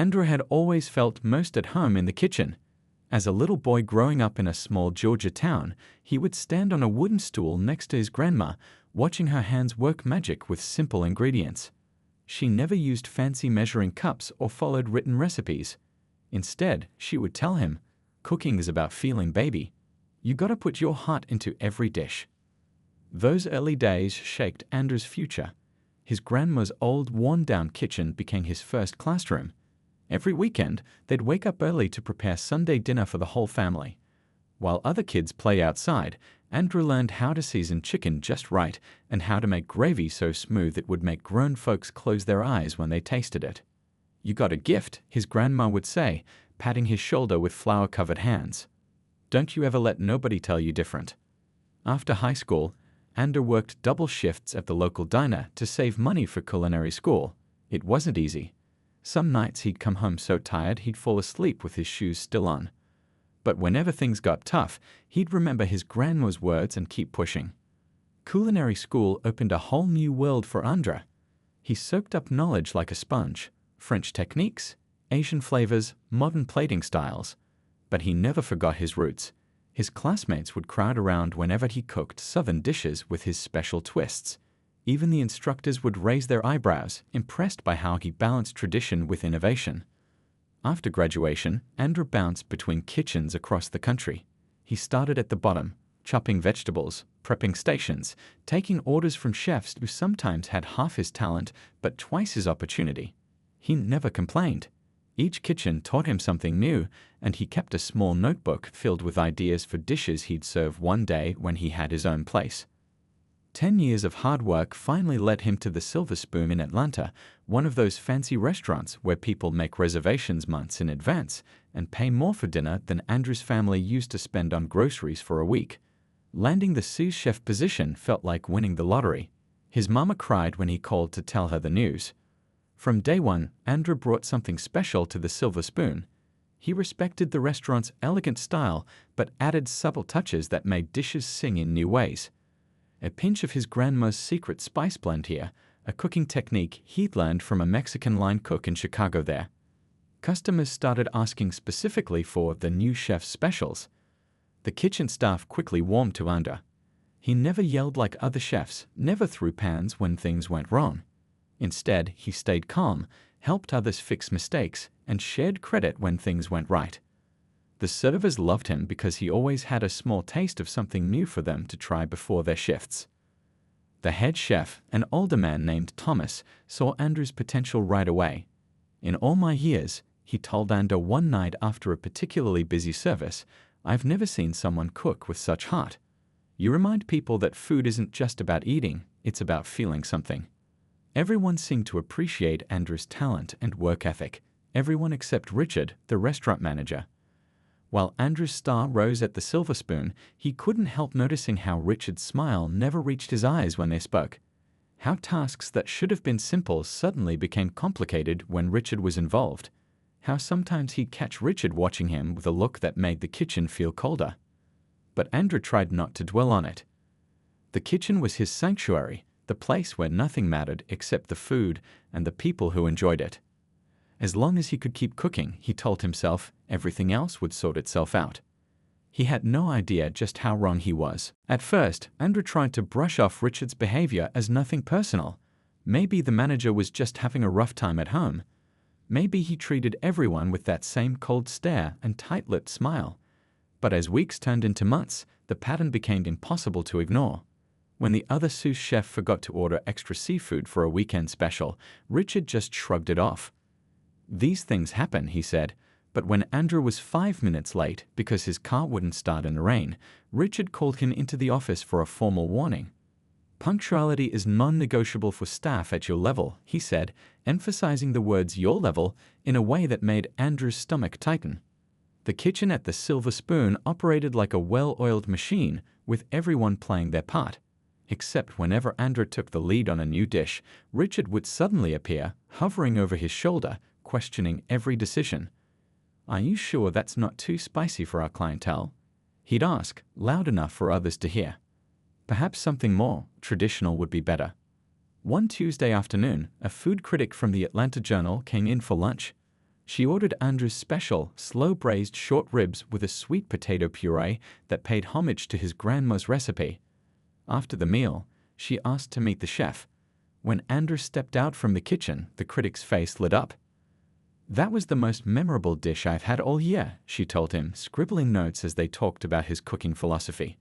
Andrew had always felt most at home in the kitchen. As a little boy growing up in a small Georgia town, he would stand on a wooden stool next to his grandma, watching her hands work magic with simple ingredients. She never used fancy measuring cups or followed written recipes. Instead, she would tell him, "Cooking is about feeling, baby. You gotta put your heart into every dish." Those early days shaped Andrew's future. His grandma's old, worn-down kitchen became his first classroom. Every weekend, they'd wake up early to prepare Sunday dinner for the whole family. While other kids play outside, Andrew learned how to season chicken just right and how to make gravy so smooth it would make grown folks close their eyes when they tasted it. "You got a gift," his grandma would say, patting his shoulder with flour-covered hands. "Don't you ever let nobody tell you different." After high school, Andrew worked double shifts at the local diner to save money for culinary school. It wasn't easy. Some nights he'd come home so tired he'd fall asleep with his shoes still on. But whenever things got tough, he'd remember his grandma's words and keep pushing. Culinary school opened a whole new world for Andrew. He soaked up knowledge like a sponge: French techniques, Asian flavors, modern plating styles. But he never forgot his roots. His classmates would crowd around whenever he cooked Southern dishes with his special twists. Even the instructors would raise their eyebrows, impressed by how he balanced tradition with innovation. After graduation, Andrew bounced between kitchens across the country. He started at the bottom, chopping vegetables, prepping stations, taking orders from chefs who sometimes had half his talent but twice his opportunity. He never complained. Each kitchen taught him something new, and he kept a small notebook filled with ideas for dishes he'd serve one day when he had his own place. 10 years of hard work finally led him to the Silver Spoon in Atlanta, one of those fancy restaurants where people make reservations months in advance and pay more for dinner than Andrew's family used to spend on groceries for a week. Landing the sous chef position felt like winning the lottery. His mama cried when he called to tell her the news. From day one, Andrew brought something special to the Silver Spoon. He respected the restaurant's elegant style but added subtle touches that made dishes sing in new ways. A pinch of his grandma's secret spice blend here, a cooking technique he'd learned from a Mexican line cook in Chicago there. Customers started asking specifically for the new chef's specials. The kitchen staff quickly warmed to Andrew. He never yelled like other chefs, never threw pans when things went wrong. Instead, he stayed calm, helped others fix mistakes, and shared credit when things went right. The servers loved him because he always had a small taste of something new for them to try before their shifts. The head chef, an older man named Thomas, saw Andrew's potential right away. "In all my years," he told Andrew one night after a particularly busy service, "I've never seen someone cook with such heart. You remind people that food isn't just about eating, it's about feeling something." Everyone seemed to appreciate Andrew's talent and work ethic, everyone except Richard, the restaurant manager. While Andrew's star rose at the Silver Spoon, he couldn't help noticing how Richard's smile never reached his eyes when they spoke. How tasks that should have been simple suddenly became complicated when Richard was involved. How sometimes he'd catch Richard watching him with a look that made the kitchen feel colder. But Andrew tried not to dwell on it. The kitchen was his sanctuary, the place where nothing mattered except the food and the people who enjoyed it. As long as he could keep cooking, he told himself, everything else would sort itself out. He had no idea just how wrong he was. At first, Andrew tried to brush off Richard's behavior as nothing personal. Maybe the manager was just having a rough time at home. Maybe he treated everyone with that same cold stare and tight-lipped smile. But as weeks turned into months, the pattern became impossible to ignore. When the other sous chef forgot to order extra seafood for a weekend special, Richard just shrugged it off. "These things happen," he said, but when Andrew was 5 minutes late because his car wouldn't start in the rain, Richard called him into the office for a formal warning. "Punctuality is non-negotiable for staff at your level," he said, emphasizing the words "your level" in a way that made Andrew's stomach tighten. The kitchen at the Silver Spoon operated like a well-oiled machine, with everyone playing their part. Except whenever Andrew took the lead on a new dish, Richard would suddenly appear, hovering over his shoulder, questioning every decision. "Are you sure that's not too spicy for our clientele?" he'd ask, loud enough for others to hear. Perhaps something more traditional would be better. One Tuesday afternoon, a food critic from the Atlanta Journal came in for lunch. She ordered Andrew's special, slow-braised short ribs with a sweet potato puree that paid homage to his grandma's recipe. After the meal, she asked to meet the chef. When Andrew stepped out from the kitchen, the critic's face lit up. "That was the most memorable dish I've had all year," she told him, scribbling notes as they talked about his cooking philosophy.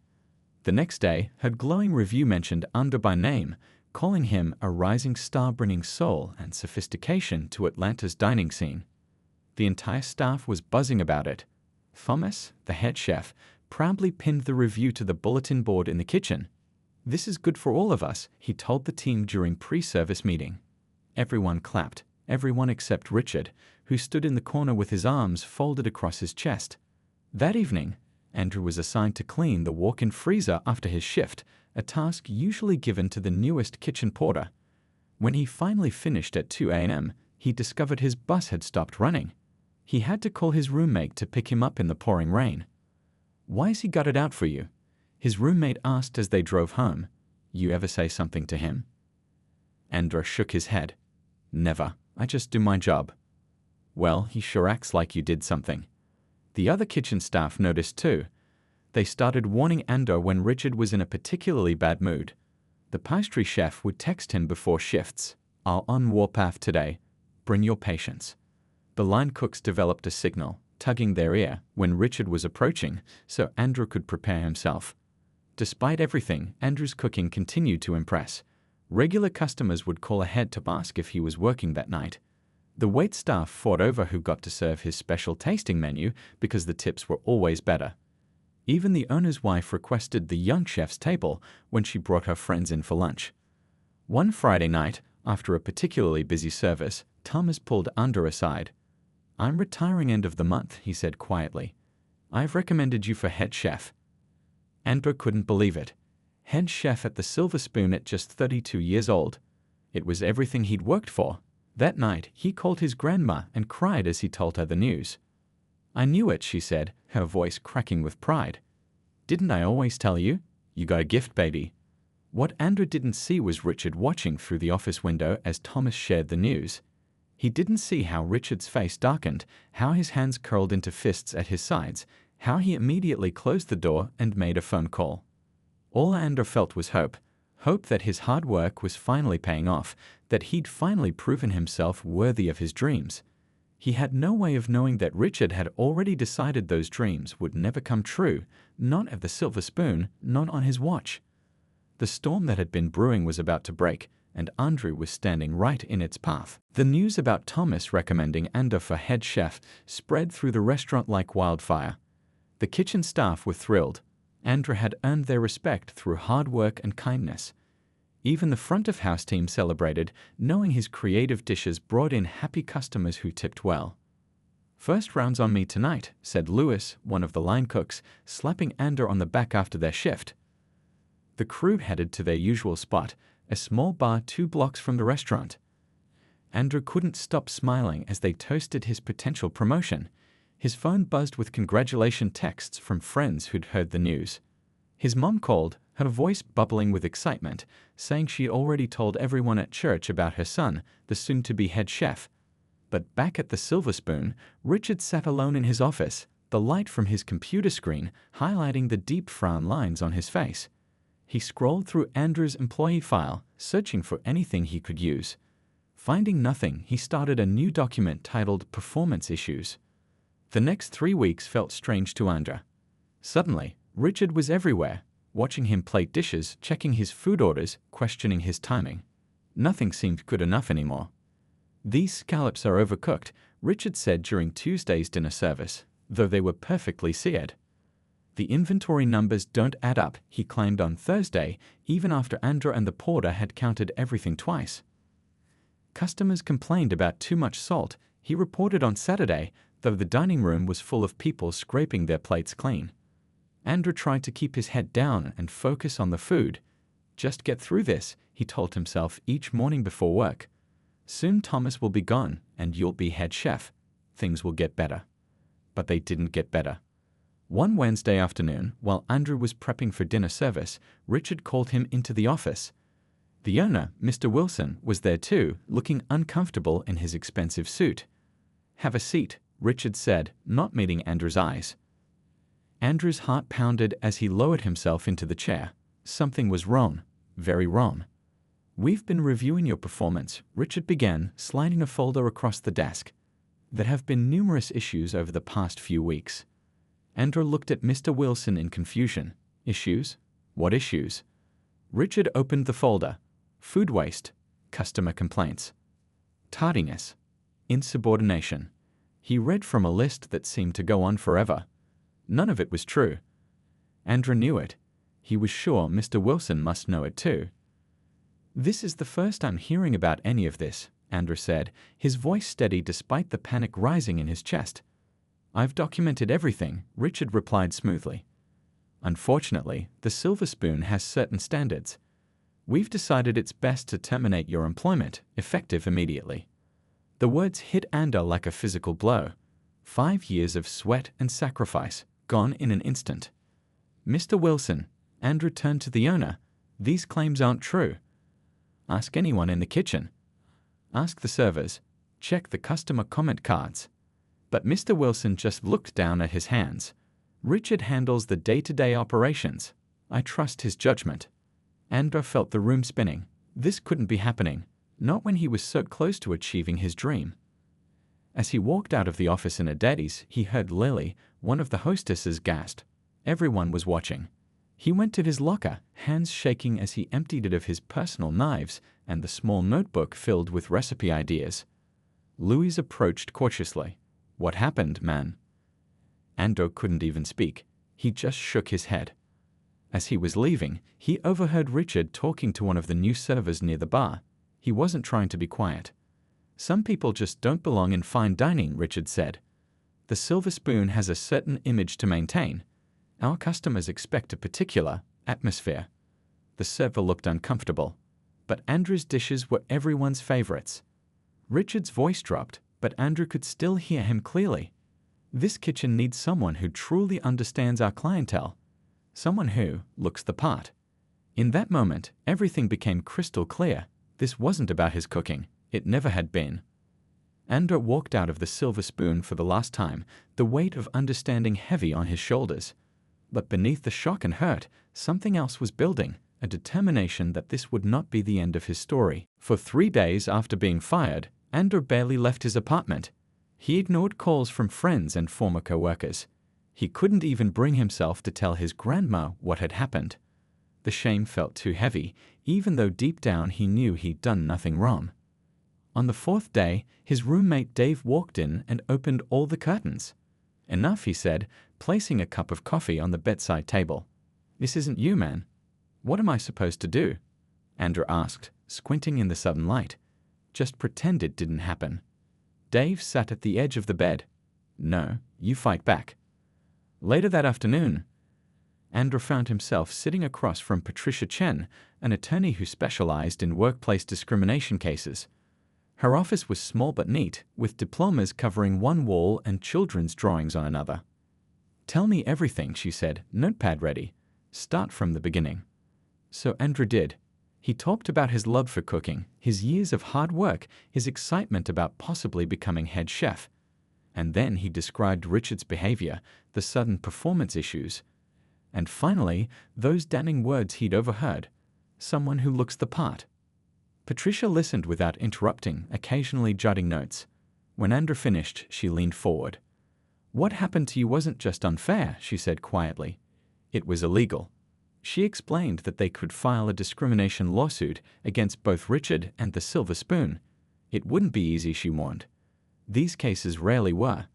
The next day, her glowing review mentioned Andrew by name, calling him a rising star bringing soul and sophistication to Atlanta's dining scene. The entire staff was buzzing about it. Thomas, the head chef, proudly pinned the review to the bulletin board in the kitchen. "This is good for all of us," he told the team during pre-service meeting. Everyone clapped, everyone except Richard, who stood in the corner with his arms folded across his chest. That evening, Andrew was assigned to clean the walk-in freezer after his shift, a task usually given to the newest kitchen porter. When he finally finished at 2 a.m., he discovered his bus had stopped running. He had to call his roommate to pick him up in the pouring rain. "Why's he got it out for you?" his roommate asked as they drove home. "You ever say something to him?" Andrew shook his head. "Never. I just do my job." "Well, he sure acts like you did something." The other kitchen staff noticed too. They started warning Andrew when Richard was in a particularly bad mood. The pastry chef would text him before shifts. "I'll on warpath today. Bring your patience." The line cooks developed a signal, tugging their ear, when Richard was approaching, so Andrew could prepare himself. Despite everything, Andrew's cooking continued to impress. Regular customers would call ahead to ask if he was working that night. The waitstaff fought over who got to serve his special tasting menu because the tips were always better. Even the owner's wife requested the young chef's table when she brought her friends in for lunch. One Friday night, after a particularly busy service, Thomas pulled Andrew aside. "I'm retiring end of the month," he said quietly. "I've recommended you for head chef." Andrew couldn't believe it. Head chef at the Silver Spoon at just 32 years old. It was everything he'd worked for. That night, he called his grandma and cried as he told her the news. "I knew it," she said, her voice cracking with pride. "Didn't I always tell you? You got a gift, baby." What Andrew didn't see was Richard watching through the office window as Thomas shared the news. He didn't see how Richard's face darkened, how his hands curled into fists at his sides, how he immediately closed the door and made a phone call. All Andrew felt was hope. Hope that his hard work was finally paying off, that he'd finally proven himself worthy of his dreams. He had no way of knowing that Richard had already decided those dreams would never come true, not at the Silver Spoon, not on his watch. The storm that had been brewing was about to break, and Andrew was standing right in its path. The news about Thomas recommending Andrew for head chef spread through the restaurant like wildfire. The kitchen staff were thrilled. Andrew had earned their respect through hard work and kindness. Even the front-of-house team celebrated, knowing his creative dishes brought in happy customers who tipped well. "First round's on me tonight," said Lewis, one of the line cooks, slapping Andrew on the back after their shift. The crew headed to their usual spot, a small bar 2 blocks from the restaurant. Andrew couldn't stop smiling as they toasted his potential promotion. His phone buzzed with congratulation texts from friends who'd heard the news. His mom called, her voice bubbling with excitement, saying she already told everyone at church about her son, the soon-to-be head chef. But back at the Silver Spoon, Richard sat alone in his office, the light from his computer screen highlighting the deep frown lines on his face. He scrolled through Andrew's employee file, searching for anything he could use. Finding nothing, he started a new document titled Performance Issues. The next 3 weeks felt strange to Andrew. Suddenly, Richard was everywhere, watching him plate dishes, checking his food orders, questioning his timing. Nothing seemed good enough anymore. "These scallops are overcooked," Richard said during Tuesday's dinner service, though they were perfectly seared. "The inventory numbers don't add up," he claimed on Thursday, even after Andrew and the porter had counted everything twice. Customers complained about too much salt, he reported on Saturday, though the dining room was full of people scraping their plates clean. Andrew tried to keep his head down and focus on the food. "Just get through this," he told himself each morning before work. "Soon Thomas will be gone, and you'll be head chef. Things will get better." But they didn't get better. One Wednesday afternoon, while Andrew was prepping for dinner service, Richard called him into the office. The owner, Mr. Wilson, was there too, looking uncomfortable in his expensive suit. "Have a seat," Richard said, not meeting Andrew's eyes. Andrew's heart pounded as he lowered himself into the chair. Something was wrong, very wrong. "We've been reviewing your performance," Richard began, sliding a folder across the desk. "There have been numerous issues over the past few weeks." Andrew looked at Mr. Wilson in confusion. "Issues? What issues?" Richard opened the folder. "Food waste, customer complaints, tardiness, insubordination." He read from a list that seemed to go on forever. None of it was true. Andrew knew it. He was sure Mr. Wilson must know it too. "This is the first I'm hearing about any of this," Andrew said, his voice steady despite the panic rising in his chest. "I've documented everything," Richard replied smoothly. "Unfortunately, the Silver Spoon has certain standards. We've decided it's best to terminate your employment, effective immediately." The words hit Andrew like a physical blow. 5 years of sweat and sacrifice, gone in an instant. "Mr. Wilson," Andrew turned to the owner, "these claims aren't true. Ask anyone in the kitchen. Ask the servers. Check the customer comment cards." But Mr. Wilson just looked down at his hands. "Richard handles the day-to-day operations. I trust his judgment." Andrew felt the room spinning. This couldn't be happening, not when he was so close to achieving his dream. As he walked out of the office in a Daddy's, he heard Lily, one of the hostesses, gasp. Everyone was watching. He went to his locker, hands shaking as he emptied it of his personal knives and the small notebook filled with recipe ideas. Louise approached cautiously. "What happened, man?" Andrew couldn't even speak. He just shook his head. As he was leaving, he overheard Richard talking to one of the new servers near the bar. He wasn't trying to be quiet. "Some people just don't belong in fine dining," Richard said. "The Silver Spoon has a certain image to maintain. Our customers expect a particular atmosphere." The server looked uncomfortable. But Andrew's dishes were everyone's favorites. Richard's voice dropped, but Andrew could still hear him clearly. "This kitchen needs someone who truly understands our clientele. Someone who looks the part." In that moment, everything became crystal clear. This wasn't about his cooking. It never had been. Andrew walked out of the Silver Spoon for the last time, the weight of understanding heavy on his shoulders. But beneath the shock and hurt, something else was building, a determination that this would not be the end of his story. For 3 days after being fired, Andrew barely left his apartment. He ignored calls from friends and former co-workers. He couldn't even bring himself to tell his grandma what had happened. The shame felt too heavy, even though deep down he knew he'd done nothing wrong. On the 4th day, his roommate Dave walked in and opened all the curtains. "Enough," he said, placing a cup of coffee on the bedside table. "This isn't you, man." "What am I supposed to do?" Andrew asked, squinting in the sudden light. "Just pretend it didn't happen." Dave sat at the edge of the bed. "No, you fight back." Later that afternoon, Andrew found himself sitting across from Patricia Chen, an attorney who specialized in workplace discrimination cases. Her office was small but neat, with diplomas covering one wall and children's drawings on another. "Tell me everything," she said, notepad ready. "Start from the beginning." So Andrew did. He talked about his love for cooking, his years of hard work, his excitement about possibly becoming head chef. And then he described Richard's behavior, the sudden performance issues. And finally, those damning words he'd overheard. Someone who looks the part. Patricia listened without interrupting, occasionally jotting notes. When Andrew finished, she leaned forward. "What happened to you wasn't just unfair," she said quietly. "It was illegal." She explained that they could file a discrimination lawsuit against both Richard and the Silver Spoon. It wouldn't be easy, she warned. These cases rarely were.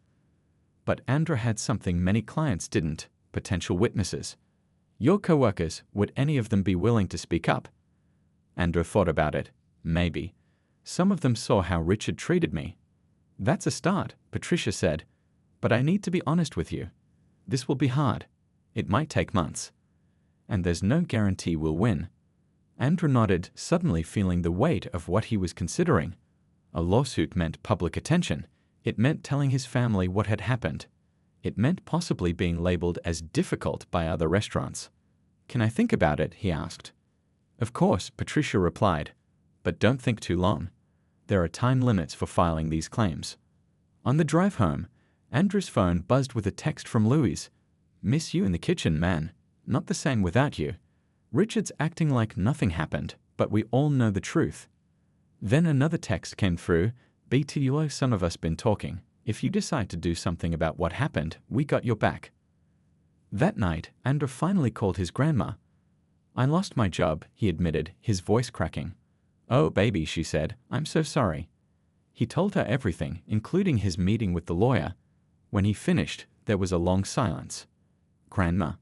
But Andrew had something many clients didn't: potential witnesses. "Your coworkers, would any of them be willing to speak up?" Andrew thought about it. "Maybe. Some of them saw how Richard treated me." "That's a start," Patricia said. "But I need to be honest with you. This will be hard. It might take months. And there's no guarantee we'll win." Andrew nodded, suddenly feeling the weight of what he was considering. A lawsuit meant public attention. It meant telling his family what had happened. It meant possibly being labeled as difficult by other restaurants. "Can I think about it?" he asked. "Of course," Patricia replied. "But don't think too long. There are time limits for filing these claims." On the drive home, Andrew's phone buzzed with a text from Louise. "Miss you in the kitchen, man. Not the same without you." Richard's acting like nothing happened, but we all know the truth. Then another text came through. "BTUO, some of us been talking. If you decide to do something about what happened, we got your back." That night, Andrew finally called his grandma. "I lost my job," he admitted, his voice cracking. "Oh, baby," she said, "I'm so sorry." He told her everything, including his meeting with the lawyer. When he finished, there was a long silence. "Grandma."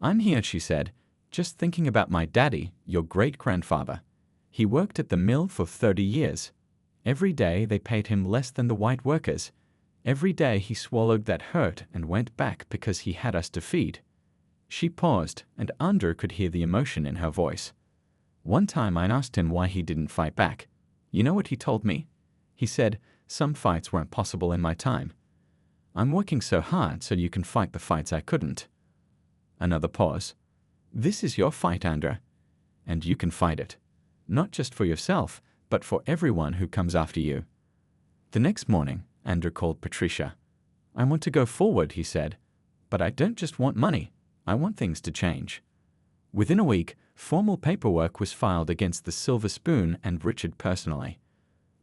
"I'm here," she said, "just thinking about my daddy, your great-grandfather. He worked at the mill for 30 years. Every day they paid him less than the white workers. Every day he swallowed that hurt and went back because he had us to feed." She paused, and Andrew could hear the emotion in her voice. "One time I asked him why he didn't fight back. You know what he told me? He said, 'Some fights weren't possible in my time. I'm working so hard so you can fight the fights I couldn't.'" Another pause. "This is your fight, Andrew, and you can fight it. Not just for yourself, but for everyone who comes after you." The next morning, Andrew called Patricia. "I want to go forward," he said, "but I don't just want money. I want things to change." Within a week, formal paperwork was filed against the Silver Spoon and Richard personally.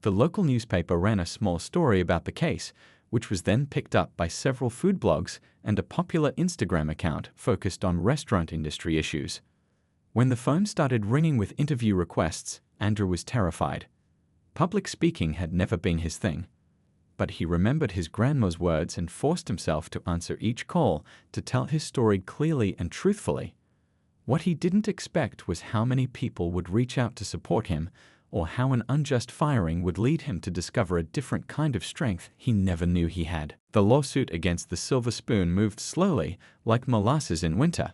The local newspaper ran a small story about the case, which was then picked up by several food blogs and a popular Instagram account focused on restaurant industry issues. When the phone started ringing with interview requests, Andrew was terrified. Public speaking had never been his thing. But he remembered his grandma's words and forced himself to answer each call to tell his story clearly and truthfully. What he didn't expect was how many people would reach out to support him, or how an unjust firing would lead him to discover a different kind of strength he never knew he had. The lawsuit against the Silver Spoon moved slowly, like molasses in winter.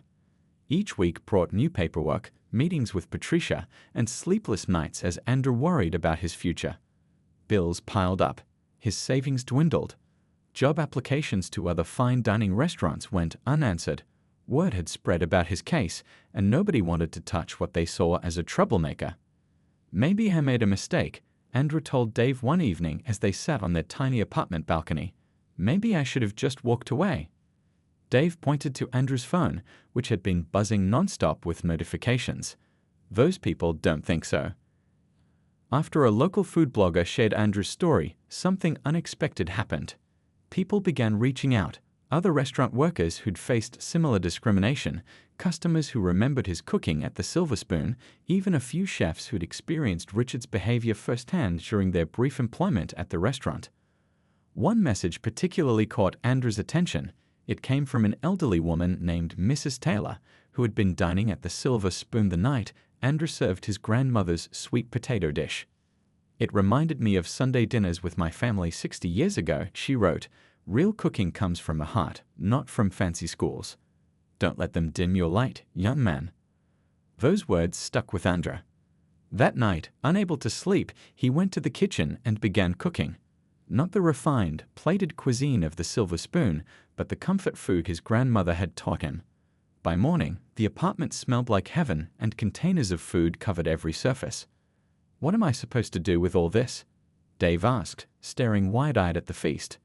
Each week brought new paperwork, meetings with Patricia, and sleepless nights as Andrew worried about his future. Bills piled up. His savings dwindled. Job applications to other fine dining restaurants went unanswered. Word had spread about his case, and nobody wanted to touch what they saw as a troublemaker. "Maybe I made a mistake," Andrew told Dave one evening as they sat on their tiny apartment balcony. "Maybe I should have just walked away." Dave pointed to Andrew's phone, which had been buzzing nonstop with notifications. "Those people don't think so." After a local food blogger shared Andrew's story, something unexpected happened. People began reaching out. Other restaurant workers who'd faced similar discrimination, customers who remembered his cooking at the Silver Spoon, even a few chefs who'd experienced Richard's behavior firsthand during their brief employment at the restaurant. One message particularly caught Andrew's attention. It came from an elderly woman named Mrs. Taylor, who had been dining at the Silver Spoon the night Andrew served his grandmother's sweet potato dish. "It reminded me of Sunday dinners with my family 60 years ago," she wrote. "Real cooking comes from the heart, not from fancy schools. Don't let them dim your light, young man." Those words stuck with Andrew. That night, unable to sleep, he went to the kitchen and began cooking. Not the refined, plated cuisine of the Silver Spoon, but the comfort food his grandmother had taught him. By morning, the apartment smelled like heaven and containers of food covered every surface. "What am I supposed to do with all this?" Dave asked, staring wide-eyed at the feast.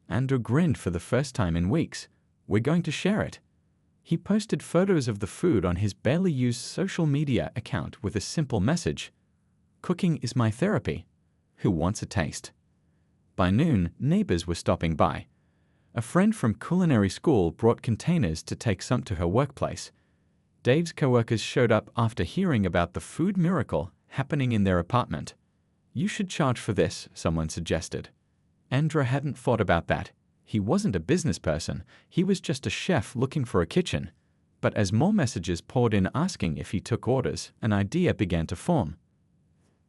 Andrew grinned for the first time in weeks. "We're going to share it." He posted photos of the food on his barely used social media account with a simple message: "Cooking is my therapy. Who wants a taste?" By noon, neighbors were stopping by. A friend from culinary school brought containers to take some to her workplace. Dave's coworkers showed up after hearing about the food miracle happening in their apartment. "You should charge for this," someone suggested. Andrew hadn't thought about that. He wasn't a business person. He was just a chef looking for a kitchen. But as more messages poured in asking if he took orders, an idea began to form.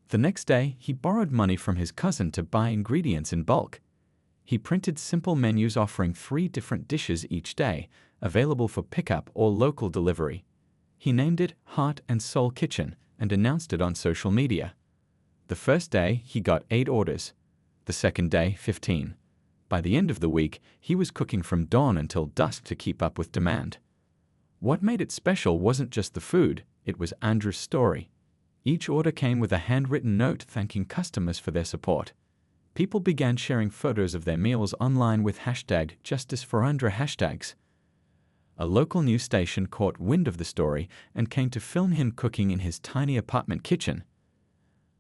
The next day, he borrowed money from his cousin to buy ingredients in bulk. He printed simple menus offering 3 different dishes each day, available for pickup or local delivery. He named it Heart and Soul Kitchen and announced it on social media. The first day, he got 8 orders. The second day, 15. By the end of the week, he was cooking from dawn until dusk to keep up with demand. What made it special wasn't just the food, it was Andrew's story. Each order came with a handwritten note thanking customers for their support. People began sharing photos of their meals online with #JusticeForAndra hashtags. A local news station caught wind of the story and came to film him cooking in his tiny apartment kitchen.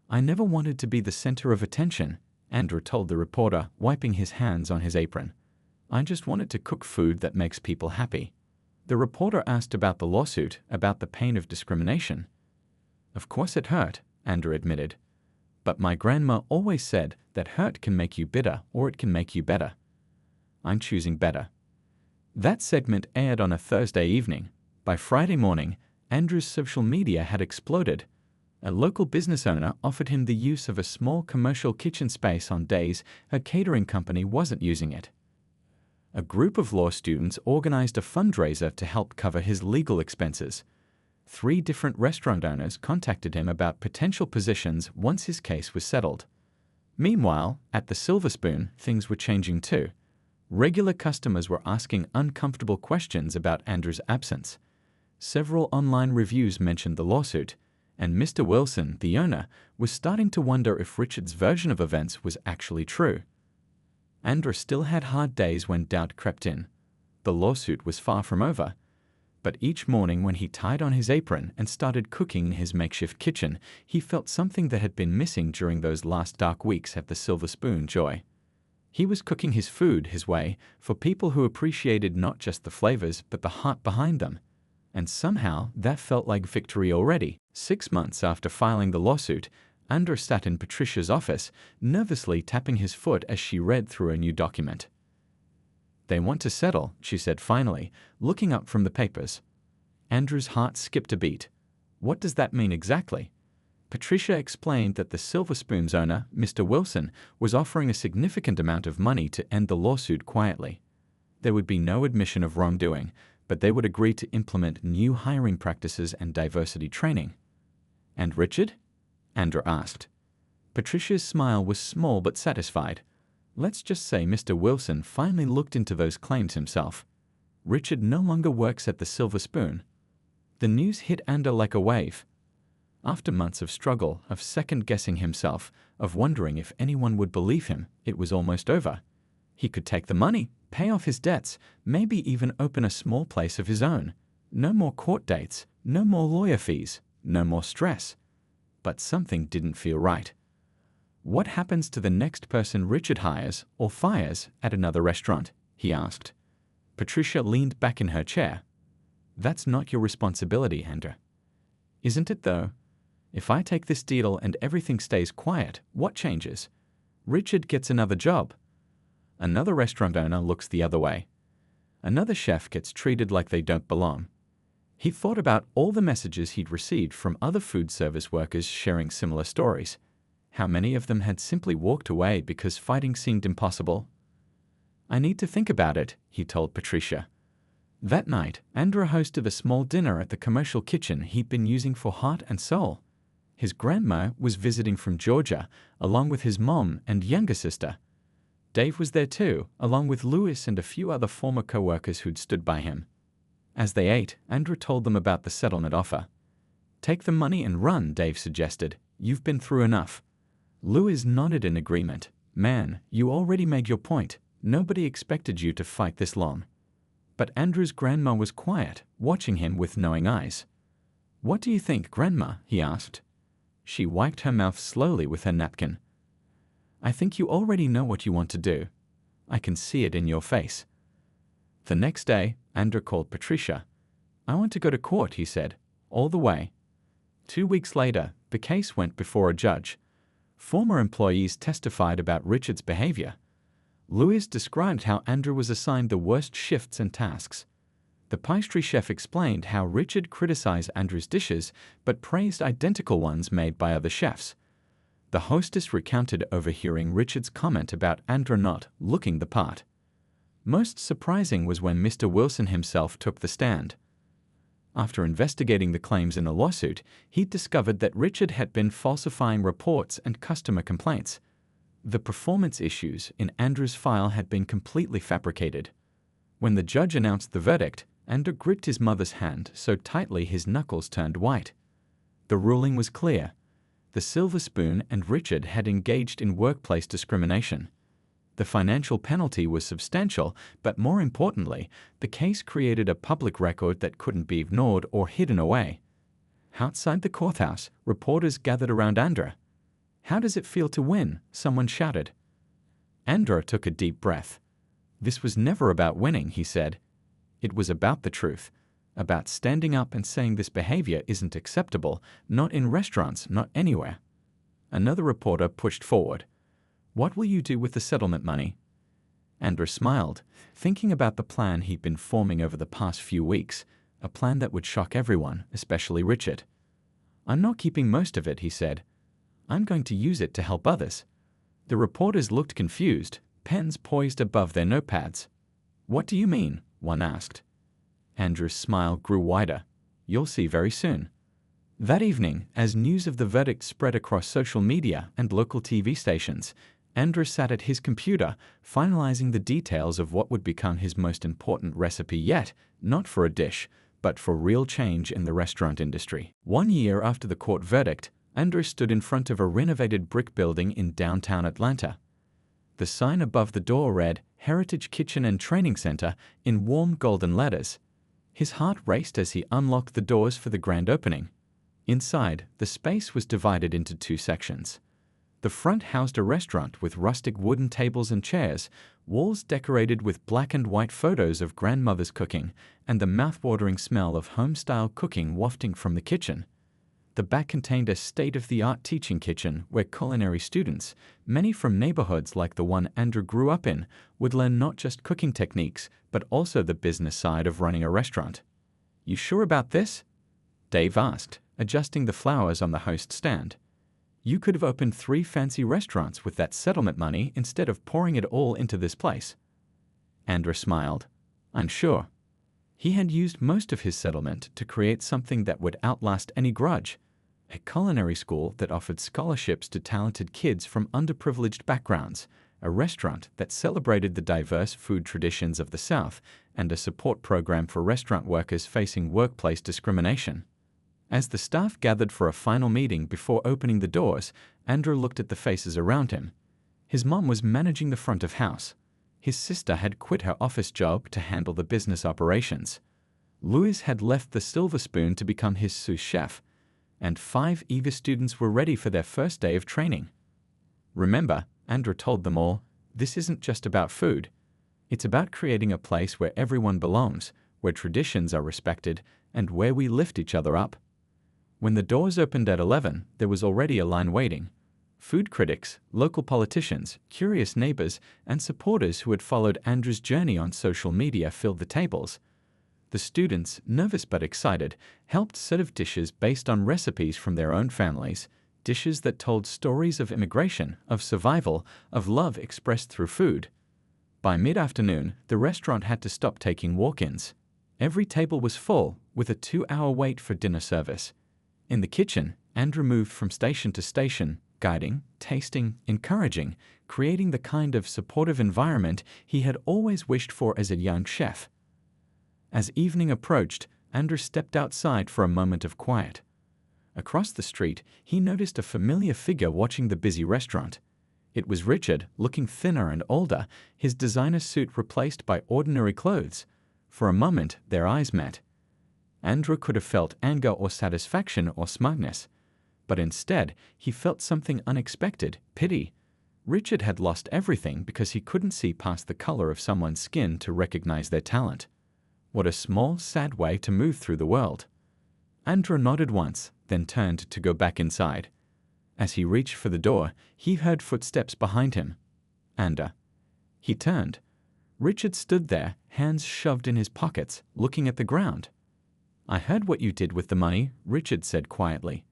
"I never wanted to be the center of attention," Andrew told the reporter, wiping his hands on his apron. "I just wanted to cook food that makes people happy." The reporter asked about the lawsuit, about the pain of discrimination. "Of course it hurt," Andrew admitted. "But my grandma always said that hurt can make you bitter or it can make you better. I'm choosing better." That segment aired on a Thursday evening. By Friday morning, Andrew's social media had exploded. A local business owner offered him the use of a small commercial kitchen space on days her catering company wasn't using it. A group of law students organized a fundraiser to help cover his legal expenses. 3 different restaurant owners contacted him about potential positions once his case was settled. Meanwhile, at the Silver Spoon, things were changing too. Regular customers were asking uncomfortable questions about Andrew's absence. Several online reviews mentioned the lawsuit, and Mr. Wilson, the owner, was starting to wonder if Richard's version of events was actually true. Andrew still had hard days when doubt crept in. The lawsuit was far from over. But each morning when he tied on his apron and started cooking in his makeshift kitchen, he felt something that had been missing during those last dark weeks at the Silver Spoon joy. He was cooking his food his way for people who appreciated not just the flavors but the heart behind them. And somehow that felt like victory already. 6 months after filing the lawsuit, Andrew sat in Patricia's office, nervously tapping his foot as she read through a new document. "They want to settle," she said finally, looking up from the papers. Andrew's heart skipped a beat. What does that mean exactly? Patricia explained that the Silver Spoon's owner, Mr. Wilson, was offering a significant amount of money to end the lawsuit quietly. There would be no admission of wrongdoing, but they would agree to implement new hiring practices and diversity training. "And Richard?" Andrew asked. Patricia's smile was small but satisfied. "Let's just say Mr. Wilson finally looked into those claims himself. Richard no longer works at the Silver Spoon." The news hit Andrew like a wave. After months of struggle, of second-guessing himself, of wondering if anyone would believe him, it was almost over. He could take the money, pay off his debts, maybe even open a small place of his own. No more court dates, no more lawyer fees, no more stress. But something didn't feel right. "What happens to the next person Richard hires or fires at another restaurant?" he asked. Patricia leaned back in her chair. "That's not your responsibility, Andrew." "Isn't it, though? If I take this deal and everything stays quiet, what changes? Richard gets another job. Another restaurant owner looks the other way. Another chef gets treated like they don't belong." He thought about all the messages he'd received from other food service workers sharing similar stories. How many of them had simply walked away because fighting seemed impossible? "I need to think about it," he told Patricia. That night, Andrew hosted a small dinner at the commercial kitchen he'd been using for heart and soul. His grandma was visiting from Georgia, along with his mom and younger sister. Dave was there too, along with Louis and a few other former co-workers who'd stood by him. As they ate, Andrew told them about the settlement offer. "Take the money and run," Dave suggested. "You've been through enough." Louis nodded in agreement. "Man, you already made your point. Nobody expected you to fight this long." But Andrew's grandma was quiet, watching him with knowing eyes. "What do you think, Grandma?" he asked. She wiped her mouth slowly with her napkin. "I think you already know what you want to do. I can see it in your face." The next day, Andrew called Patricia. "I want to go to court," he said, "all the way." 2 weeks later, the case went before a judge. Former employees testified about Richard's behavior. Louis described how Andrew was assigned the worst shifts and tasks. The pastry chef explained how Richard criticized Andrew's dishes but praised identical ones made by other chefs. The hostess recounted overhearing Richard's comment about Andrew not looking the part. Most surprising was when Mr. Wilson himself took the stand. After investigating the claims in the lawsuit, he discovered that Richard had been falsifying reports and customer complaints. The performance issues in Andrew's file had been completely fabricated. When the judge announced the verdict, Andrew gripped his mother's hand so tightly his knuckles turned white. The ruling was clear. the Silver Spoon and Richard had engaged in workplace discrimination. The financial penalty was substantial, but more importantly, the case created a public record that couldn't be ignored or hidden away. Outside the courthouse, reporters gathered around Andra. "How does it feel to win?" someone shouted. Andra took a deep breath. "This was never about winning," he said. "It was about the truth, about standing up and saying this behavior isn't acceptable, not in restaurants, not anywhere." Another reporter pushed forward. "What will you do with the settlement money?" Andra smiled, thinking about the plan he'd been forming over the past few weeks, a plan that would shock everyone, especially Richard. "I'm not keeping most of it," he said. "I'm going to use it to help others." The reporters looked confused, pens poised above their notepads. "What do you mean?" one asked. Andra's smile grew wider. "You'll see very soon." That evening, as news of the verdict spread across social media and local TV stations, Andra sat at his computer, finalizing the details of what would become his most important recipe yet, not for a dish, but for real change in the restaurant industry. 1 year after the court verdict, Andra stood in front of a renovated brick building in downtown Atlanta. The sign above the door read, "Heritage Kitchen and Training Center," in warm golden letters. His heart raced as he unlocked the doors for the grand opening. Inside, the space was divided into 2 sections. The front housed a restaurant with rustic wooden tables and chairs, walls decorated with black and white photos of grandmother's cooking, and the mouth-watering smell of home-style cooking wafting from the kitchen. The back contained a state-of-the-art teaching kitchen where culinary students, many from neighborhoods like the one Andra grew up in, would learn not just cooking techniques, but also the business side of running a restaurant. "You sure about this?" Dave asked, adjusting the flowers on the host stand. "You could have opened 3 fancy restaurants with that settlement money instead of pouring it all into this place." Andra smiled. "I'm sure." He had used most of his settlement to create something that would outlast any grudge, a culinary school that offered scholarships to talented kids from underprivileged backgrounds, a restaurant that celebrated the diverse food traditions of the South, and a support program for restaurant workers facing workplace discrimination. As the staff gathered for a final meeting before opening the doors, Andra looked at the faces around him. His mom was managing the front of house. His sister had quit her office job to handle the business operations. Louis had left the Silver Spoon to become his sous chef, and 5 eager students were ready for their first day of training. "Remember," Andra told them all, "this isn't just about food. It's about creating a place where everyone belongs, where traditions are respected, and where we lift each other up." When the doors opened at 11, there was already a line waiting. Food critics, local politicians, curious neighbors, and supporters who had followed Andra's journey on social media filled the tables. The students, nervous but excited, helped serve dishes based on recipes from their own families, dishes that told stories of immigration, of survival, of love expressed through food. By mid-afternoon, the restaurant had to stop taking walk-ins. Every table was full, with a 2-hour wait for dinner service. In the kitchen, Andra moved from station to station, guiding, tasting, encouraging, creating the kind of supportive environment he had always wished for as a young chef. As evening approached, Andra stepped outside for a moment of quiet. Across the street, he noticed a familiar figure watching the busy restaurant. It was Richard, looking thinner and older, his designer suit replaced by ordinary clothes. For a moment, their eyes met. Andra could have felt anger or satisfaction or smugness, but instead he felt something unexpected, pity. Richard had lost everything because he couldn't see past the color of someone's skin to recognize their talent. What a small, sad way to move through the world. Andra nodded once, then turned to go back inside. As he reached for the door, he heard footsteps behind him. Andra. He turned. Richard stood there, hands shoved in his pockets, looking at the ground. "I heard what you did with the money," Richard said quietly.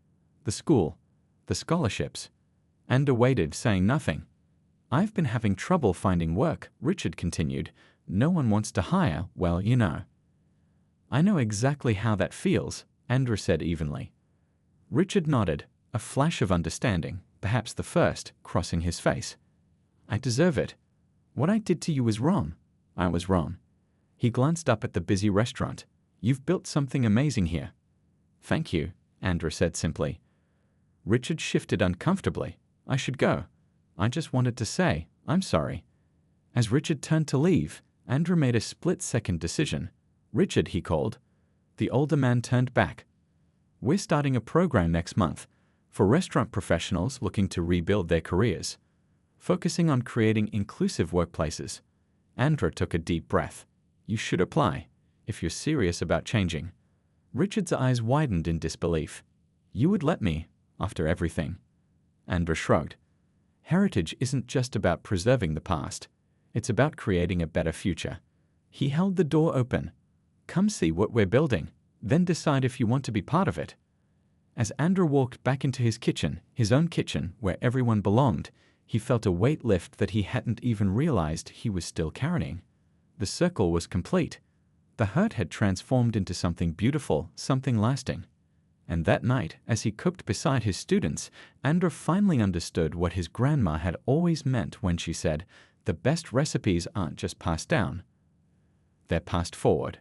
"The school, the scholarships." Andra waited, saying nothing. "I've been having trouble finding work," Richard continued. "No one wants to hire, well, you know." "I know exactly how that feels," Andra said evenly. Richard nodded, a flash of understanding, perhaps the first, crossing his face. "I deserve it. What I did to you was wrong. I was wrong." He glanced up at the busy restaurant. "You've built something amazing here." "Thank you," Andra said simply. Richard shifted uncomfortably. I should go. I just wanted to say, I'm sorry. As Richard turned to leave, Andrew made a split-second decision. Richard, he called. The older man turned back. We're starting a program next month for restaurant professionals looking to rebuild their careers, focusing on creating inclusive workplaces. Andrew took a deep breath. You should apply, if you're serious about changing. Richard's eyes widened in disbelief. You would let me, after everything? Andrew shrugged. Heritage isn't just about preserving the past. It's about creating a better future. He held the door open. Come see what we're building, then decide if you want to be part of it. As Andrew walked back into his kitchen, his own kitchen, where everyone belonged, he felt a weight lift that he hadn't even realized he was still carrying. The circle was complete. The hurt had transformed into something beautiful, something lasting. And that night, as he cooked beside his students, Andrew finally understood what his grandma had always meant when she said, "The best recipes aren't just passed down, they're passed forward."